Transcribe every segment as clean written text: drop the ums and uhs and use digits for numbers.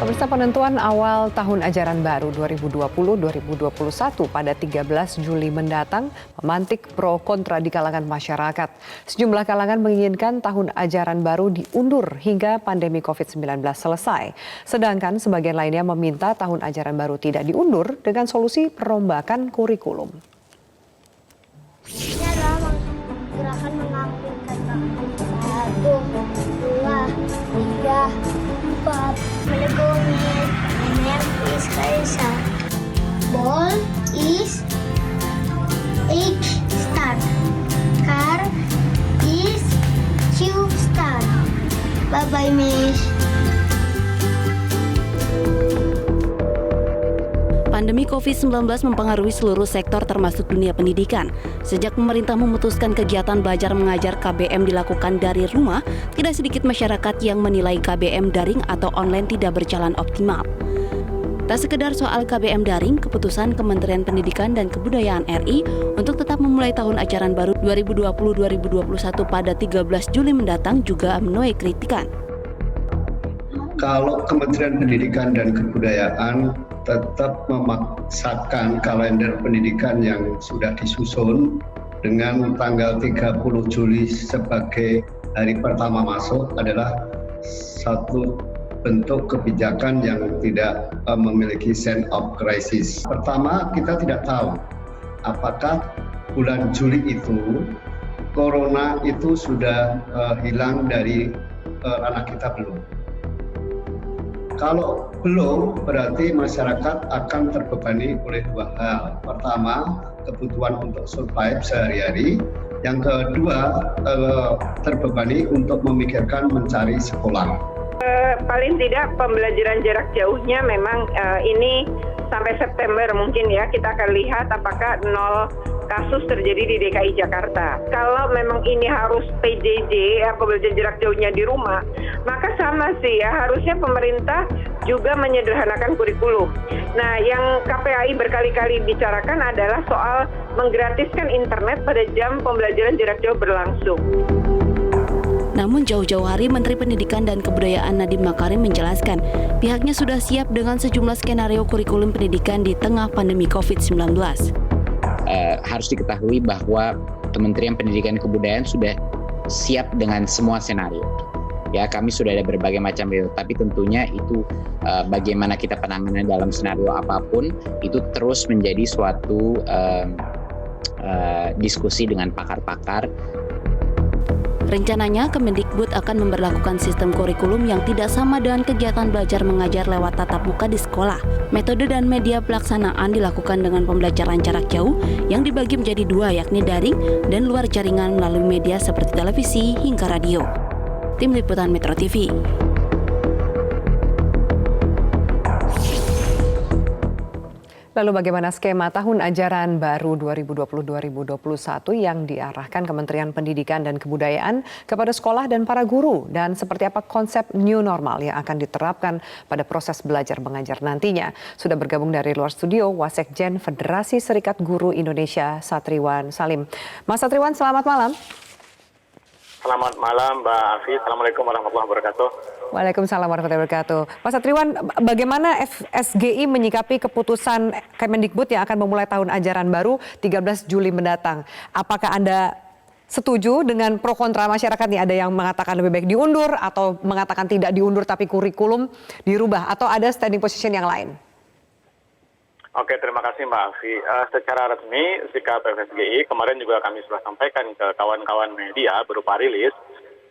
Pemirsa, penentuan awal tahun ajaran baru 2020-2021 pada 13 Juli mendatang memantik pro kontra di kalangan masyarakat. Sejumlah kalangan menginginkan tahun ajaran baru diundur hingga pandemi COVID-19 selesai. Sedangkan sebagian lainnya meminta tahun ajaran baru tidak diundur dengan solusi perombakan kurikulum. Ini adalah gerakan mengangkat kata 1, 2, 3, 4. Melegongit, energi Kaisa. Ball is H star. Car is Q star. Bye bye, Miss. Pandemi COVID-19 mempengaruhi seluruh sektor termasuk dunia pendidikan. Sejak pemerintah memutuskan kegiatan belajar mengajar KBM dilakukan dari rumah, tidak sedikit masyarakat yang menilai KBM daring atau online tidak berjalan optimal. Tak sekedar soal KBM daring, keputusan Kementerian Pendidikan dan Kebudayaan RI untuk tetap memulai tahun ajaran baru 2020-2021 pada 13 Juli mendatang juga menuai kritikan. Kalau Kementerian Pendidikan dan Kebudayaan tetap memaksakan kalender pendidikan yang sudah disusun dengan tanggal 30 Juli sebagai hari pertama masuk adalah satu bentuk kebijakan yang tidak memiliki sense of crisis. Pertama, kita tidak tahu apakah bulan Juli itu corona itu sudah hilang dari ranah kita belum. Kalau belum, berarti masyarakat akan terbebani oleh dua hal. Pertama, kebutuhan untuk survive sehari-hari. Yang kedua, terbebani untuk memikirkan mencari sekolah. Paling tidak pembelajaran jarak jauhnya memang ini sampai September mungkin ya kita akan lihat apakah 0 kasus terjadi di DKI Jakarta. Kalau memang ini harus PJJ, pembelajaran jarak jauhnya di rumah, maka sama sih ya, harusnya pemerintah juga menyederhanakan kurikulum. Nah, yang KPAI berkali-kali bicarakan adalah soal menggratiskan internet pada jam pembelajaran jarak jauh berlangsung. Namun jauh-jauh hari Menteri Pendidikan dan Kebudayaan Nadiem Makarim menjelaskan pihaknya sudah siap dengan sejumlah skenario kurikulum pendidikan di tengah pandemi COVID-19. Harus diketahui bahwa Kementerian Pendidikan dan Kebudayaan sudah siap dengan semua senario. Ya, kami sudah ada berbagai macam skenario, tapi tentunya itu bagaimana kita penanganan dalam skenario apapun itu terus menjadi suatu diskusi dengan pakar-pakar. Rencananya, Kemendikbud akan memberlakukan sistem kurikulum yang tidak sama dengan kegiatan belajar mengajar lewat tatap muka di sekolah. Metode dan media pelaksanaan dilakukan dengan pembelajaran jarak jauh yang dibagi menjadi dua, yakni daring dan luar jaringan melalui media seperti televisi hingga radio. Tim Liputan Metro TV. Lalu bagaimana skema tahun ajaran baru 2020-2021 yang diarahkan Kementerian Pendidikan dan Kebudayaan kepada sekolah dan para guru? Dan seperti apa konsep new normal yang akan diterapkan pada proses belajar mengajar nantinya? Sudah bergabung dari luar studio Wasekjen Federasi Serikat Guru Indonesia Satriwan Salim. Mas Satriwan, selamat malam. Selamat malam Mbak Afi, Assalamualaikum warahmatullahi wabarakatuh. Waalaikumsalam warahmatullahi wabarakatuh. Mas Satriwan, bagaimana FSGI menyikapi keputusan Kemendikbud yang akan memulai tahun ajaran baru 13 Juli mendatang? Apakah Anda setuju dengan pro kontra masyarakat nih? Ada yang mengatakan lebih baik diundur atau mengatakan tidak diundur tapi kurikulum dirubah, atau ada standing position yang lain? Oke, terima kasih Mbak Afi. Secara resmi, sikap FSGI kemarin juga kami sudah sampaikan ke kawan-kawan media berupa rilis.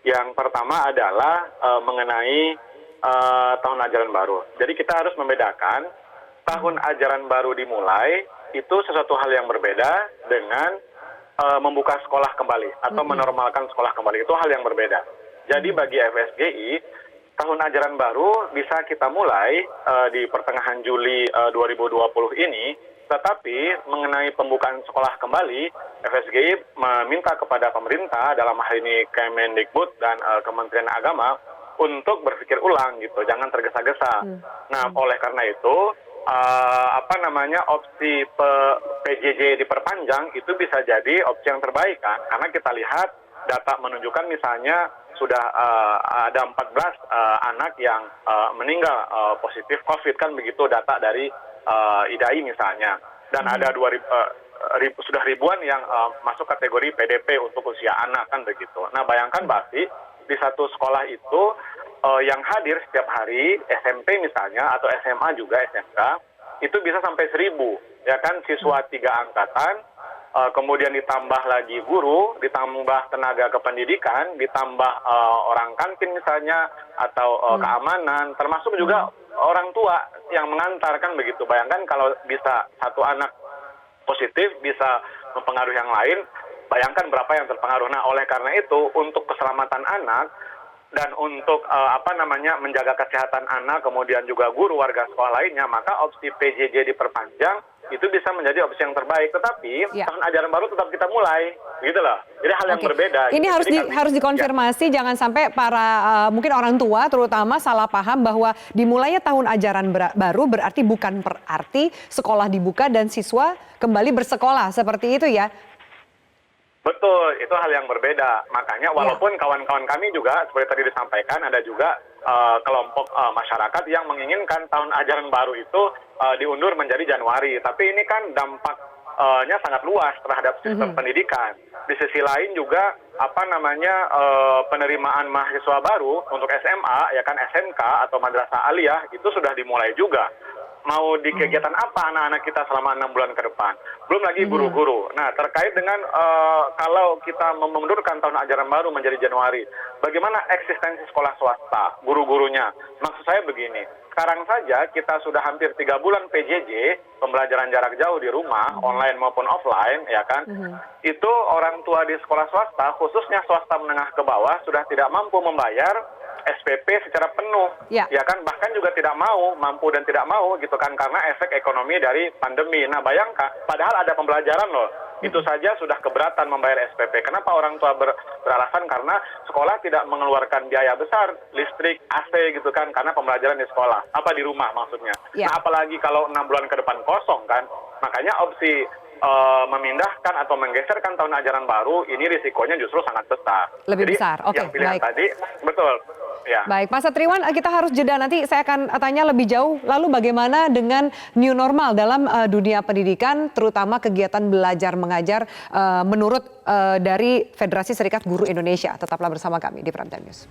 Yang pertama adalah mengenai tahun ajaran baru. Jadi kita harus membedakan tahun ajaran baru dimulai itu sesuatu hal yang berbeda dengan membuka sekolah kembali atau menormalkan sekolah kembali. Itu hal yang berbeda. Jadi bagi FSGI, tahun ajaran baru bisa kita mulai di pertengahan Juli 2020 ini, tetapi mengenai pembukaan sekolah kembali, FSGI meminta kepada pemerintah, dalam hal ini Kemendikbud dan Kementerian Agama, untuk berpikir ulang gitu, jangan tergesa-gesa. Nah, oleh karena itu, opsi PJJ diperpanjang itu bisa jadi opsi yang terbaik kan, karena kita lihat data menunjukkan misalnya sudah ada 14 anak yang meninggal positif COVID kan begitu data dari IDAI misalnya, dan ada sudah ribuan yang masuk kategori PDP untuk usia anak kan begitu. Nah bayangkan Mbak di satu sekolah itu yang hadir setiap hari SMP misalnya atau SMA juga SMK itu bisa sampai 1.000 ya kan, siswa 3 angkatan. Kemudian ditambah lagi guru, ditambah tenaga kependidikan, ditambah orang kantin misalnya, atau keamanan, termasuk juga orang tua yang mengantarkan begitu. Bayangkan kalau bisa satu anak positif bisa mempengaruhi yang lain, bayangkan berapa yang terpengaruh. Nah, oleh karena itu, untuk keselamatan anak dan untuk menjaga kesehatan anak, kemudian juga guru warga sekolah lainnya, maka opsi PJJ diperpanjang itu bisa menjadi opsi yang terbaik. Tetapi tahun ajaran baru tetap kita mulai, gitu loh. Jadi hal yang berbeda. Ini gitu. harus dikonfirmasi, jangan sampai para mungkin orang tua terutama salah paham bahwa dimulainya tahun ajaran baru berarti bukan berarti sekolah dibuka dan siswa kembali bersekolah, seperti itu ya. Betul, itu hal yang berbeda. Makanya walaupun kawan-kawan kami juga seperti tadi disampaikan, ada juga kelompok masyarakat yang menginginkan tahun ajaran baru itu diundur menjadi Januari. Tapi ini kan dampaknya sangat luas terhadap sistem pendidikan. Di sisi lain juga penerimaan mahasiswa baru untuk SMA ya kan, SMK atau madrasah aliyah itu sudah dimulai juga. Mau di kegiatan apa anak-anak kita selama 6 bulan ke depan? Belum lagi guru-guru. Nah, terkait dengan kalau kita memundurkan tahun ajaran baru menjadi Januari, bagaimana eksistensi sekolah swasta, guru-gurunya? Maksud saya begini, sekarang saja kita sudah hampir 3 bulan PJJ, pembelajaran jarak jauh di rumah, online maupun offline, ya kan? Itu orang tua di sekolah swasta, khususnya swasta menengah ke bawah, sudah tidak mampu membayar SPP secara penuh, ya kan, bahkan juga tidak mampu dan tidak mau gitu kan, karena efek ekonomi dari pandemi. Nah bayangkan, padahal ada pembelajaran loh, itu saja sudah keberatan membayar SPP. Kenapa orang tua beralasan karena sekolah tidak mengeluarkan biaya besar, listrik, AC gitu kan, karena pembelajaran di sekolah, apa di rumah maksudnya. Nah apalagi kalau 6 bulan ke depan kosong kan, makanya opsi memindahkan atau menggeserkan tahun ajaran baru ini risikonya justru sangat besar. Lebih Jadi, besar, oke, yang pilihan baik. tadi, betul. Ya. Baik, Pak Satriwan, kita harus jeda, nanti saya akan tanya lebih jauh. Lalu bagaimana dengan new normal dalam dunia pendidikan, terutama kegiatan belajar mengajar menurut dari Federasi Serikat Guru Indonesia. Tetaplah bersama kami di Prime Time News.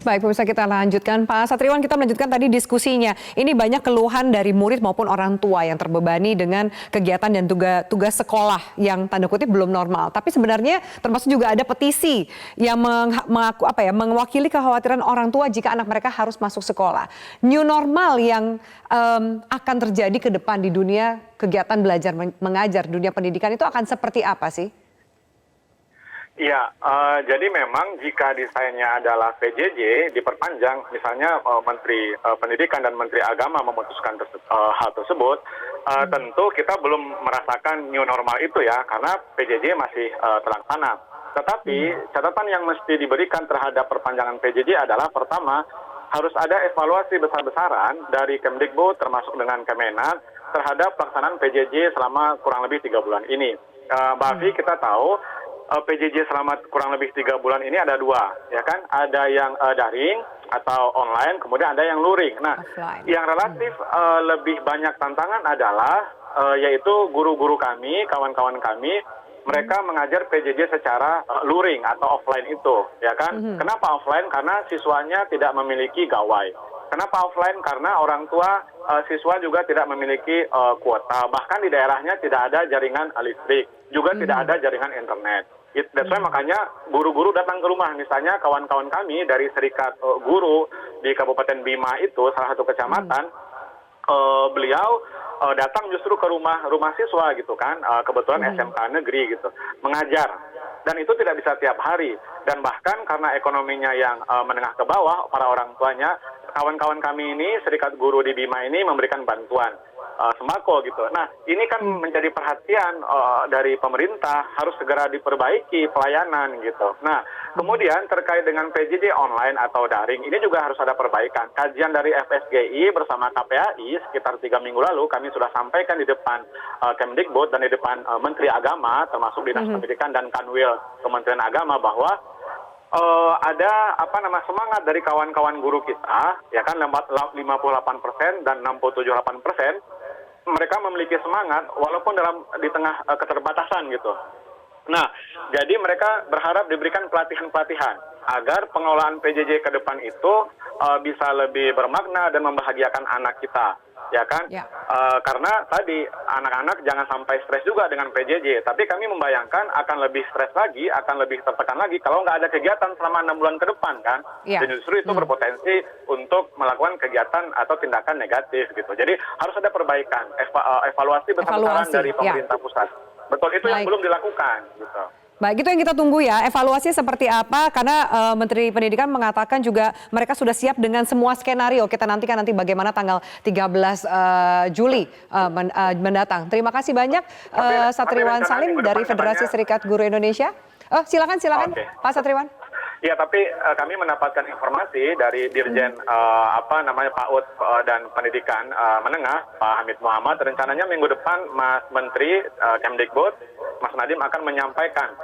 Baik, pemirsa, kita lanjutkan. Pak Satriwan, kita melanjutkan tadi diskusinya. Ini banyak keluhan dari murid maupun orang tua yang terbebani dengan kegiatan dan tugas sekolah yang tanda kutip belum normal. Tapi sebenarnya termasuk juga ada petisi yang mewakili kekhawatiran orang tua jika anak mereka harus masuk sekolah. New normal yang akan terjadi ke depan di dunia kegiatan belajar mengajar, dunia pendidikan itu akan seperti apa sih? Iya, jadi memang jika desainnya adalah PJJ diperpanjang, misalnya Menteri Pendidikan dan Menteri Agama memutuskan hal tersebut, tentu kita belum merasakan new normal itu ya, karena PJJ masih terlaksana. Tetapi catatan yang mesti diberikan terhadap perpanjangan PJJ adalah pertama, harus ada evaluasi besar-besaran dari Kemdikbud termasuk dengan Kemenak terhadap pelaksanaan PJJ selama kurang lebih 3 bulan ini. Mbak Afi, kita tahu PJJ selama kurang lebih 3 bulan ini ada 2, ya kan? Ada yang daring atau online, kemudian ada yang luring. Nah, yang relatif lebih banyak tantangan adalah yaitu guru-guru kami, kawan-kawan kami, mereka mengajar PJJ secara luring atau offline itu, ya kan? Kenapa offline? Karena siswanya tidak memiliki gawai. Kenapa offline? Karena orang tua siswa juga tidak memiliki kuota. Bahkan di daerahnya tidak ada jaringan listrik, juga tidak ada jaringan internet. That's why makanya guru-guru datang ke rumah. Misalnya kawan-kawan kami dari Serikat Guru di Kabupaten Bima itu, salah satu kecamatan, beliau datang justru ke rumah siswa gitu kan, kebetulan SMK negeri gitu, mengajar. Dan itu tidak bisa tiap hari. Dan bahkan karena ekonominya yang menengah ke bawah, para orang tuanya, kawan-kawan kami ini, Serikat Guru di Bima ini memberikan bantuan sembako gitu. Nah, ini kan menjadi perhatian dari pemerintah, harus segera diperbaiki pelayanan gitu. Nah, kemudian terkait dengan PJJ online atau daring, ini juga harus ada perbaikan. Kajian dari FSGI bersama KPAI sekitar 3 minggu lalu kami sudah sampaikan di depan Kemdikbud dan di depan Menteri Agama, termasuk Dinas Pendidikan dan Kanwil Kementerian Agama, bahwa ada semangat dari kawan-kawan guru kita, ya kan 58% dan 67,8%, mereka memiliki semangat walaupun di tengah keterbatasan gitu. Nah, jadi mereka berharap diberikan pelatihan-pelatihan agar pengelolaan PJJ ke depan itu bisa lebih bermakna dan membahagiakan anak kita, ya kan? Ya. Karena tadi anak-anak jangan sampai stres juga dengan PJJ, tapi kami membayangkan akan lebih stres lagi, akan lebih tertekan lagi kalau nggak ada kegiatan selama 6 bulan ke depan kan? Ya. Dan justru itu berpotensi untuk melakukan kegiatan atau tindakan negatif gitu. Jadi harus ada perbaikan, evaluasi besar-besaran dari pemerintah pusat. Betul, itu yang belum dilakukan gitu. Baik, itu yang kita tunggu ya, evaluasi seperti apa, karena Menteri Pendidikan mengatakan juga mereka sudah siap dengan semua skenario. Kita nantikan nanti bagaimana tanggal 13 Juli mendatang. Terima kasih banyak Satriwan Salim dari Federasi Serikat Guru Indonesia. Silakan okay. Pak Satriwan. Ya, tapi kami mendapatkan informasi dari Dirjen PAUD dan Pendidikan Menengah, Pak Hamid Muhammad. Rencananya minggu depan Mas Menteri Kemdikbud, Mas Nadiem akan menyampaikan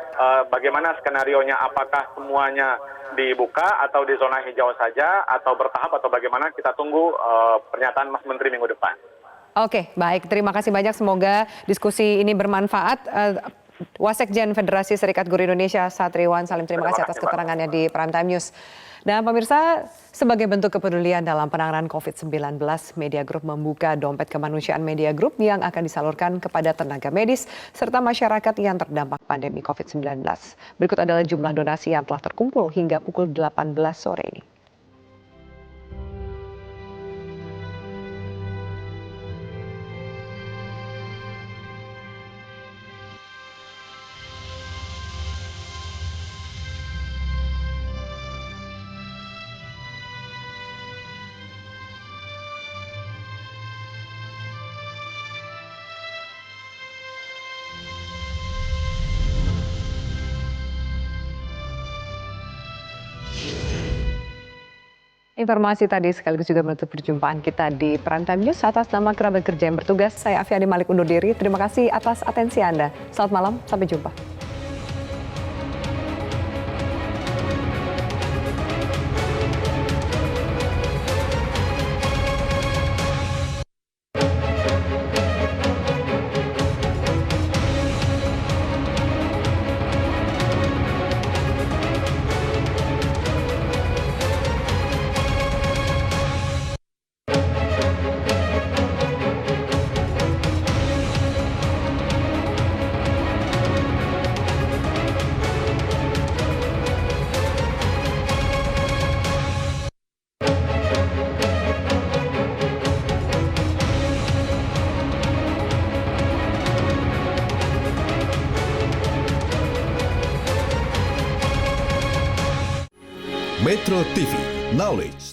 bagaimana skenarionya, apakah semuanya dibuka atau di zona hijau saja atau bertahap atau bagaimana, kita tunggu pernyataan Mas Menteri minggu depan. Oke, baik. Terima kasih banyak. Semoga diskusi ini bermanfaat. Wasekjen Federasi Serikat Guru Indonesia Satriwan Salim, terima kasih atas keterangannya di Prime Time News. Dan pemirsa, sebagai bentuk kepedulian dalam penanganan COVID-19, Media Group membuka dompet kemanusiaan Media Group yang akan disalurkan kepada tenaga medis serta masyarakat yang terdampak pandemi COVID-19. Berikut adalah jumlah donasi yang telah terkumpul hingga pukul 18 sore ini. Informasi tadi sekaligus juga menutup perjumpaan kita di Prime Time News. Atas nama kerabat kerja yang bertugas, saya Afiani Malik undur diri. Terima kasih atas atensi Anda. Selamat malam, sampai jumpa. Metro TV, knowledge